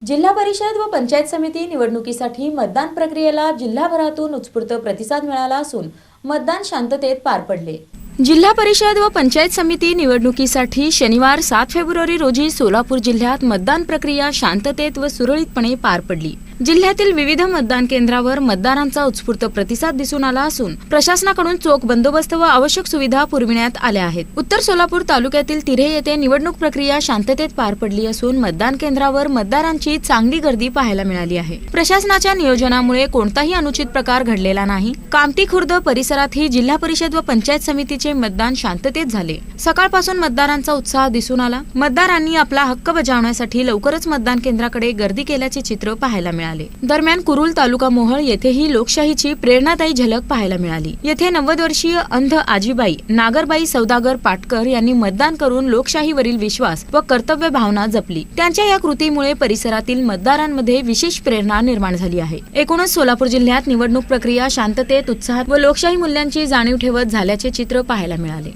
जिल्हा परिषद व पंचायत समिती निवडणुकीसाठी मतदान प्रक्रियेला जिल्हाभरातून उत्स्फूर्त प्रतिसाद मिळाला असून मतदान शांततेत पार पडले। जिल्हा परिषद व पंचायत समिती निवडणुकीसाठी शनिवार 7 फेब्रुवारी रोजी सोलापूर जिल्ह्यात मतदान प्रक्रिया शांततेत व सुरळीतपणे पार पडली। जिल्ह्यातील विविध मतदान केंद्रावर मतदारांचा उत्स्फूर्त प्रतिसाद दिसून आला असून प्रशासनाकडून चोख बंदोबस्त व आवश्यक सुविधा पुरविण्यात आल्या आहेत। उत्तर सोलापूर तालुक्यातील तिऱ्हे येथे निवडणूक प्रक्रिया शांततेत पार पडली असून मतदान केंद्रावर मतदारांची चांगली गर्दी पाहायला मिळाली आहे। प्रशासनाच्या नियोजनामुळे कोणताही अनुचित प्रकार घडलेला नाही। कामठी खुर्द परिसरातही जिल्हा परिषद व पंचायत समितीचे मतदान शांततेत झाले। सकाळपासून मतदारांचा उत्साह दिसून आला। मतदारांनी आपला हक्क बजावण्यासाठी लवकरच मतदान केंद्राकडे गर्दी केल्याचे चित्र पाहायला मिळाले। दरम्यान कुरुल तालुका मोहोळ येथेही लोकशाहीची प्रेरणादायी झलक पाहायला मिळाली। येथे 90 वर्षीय अंध आजीबाई नागरबाई सौदागर पाटकर यांनी मतदान करून लोकशाहीवरील विश्वास व कर्तव्य भावना जपली। त्यांच्या या कृतीमुळे परिसरातील मतदारांमध्ये विशेष प्रेरणा निर्माण झाली आहे। एकूणच सोलापूर जिल्ह्यात निवडणूक प्रक्रिया शांततेत, उत्साहात व लोकशाही मूल्यांची जाणीव ठेवत झाल्याचे चित्र पाहायला मिळाले।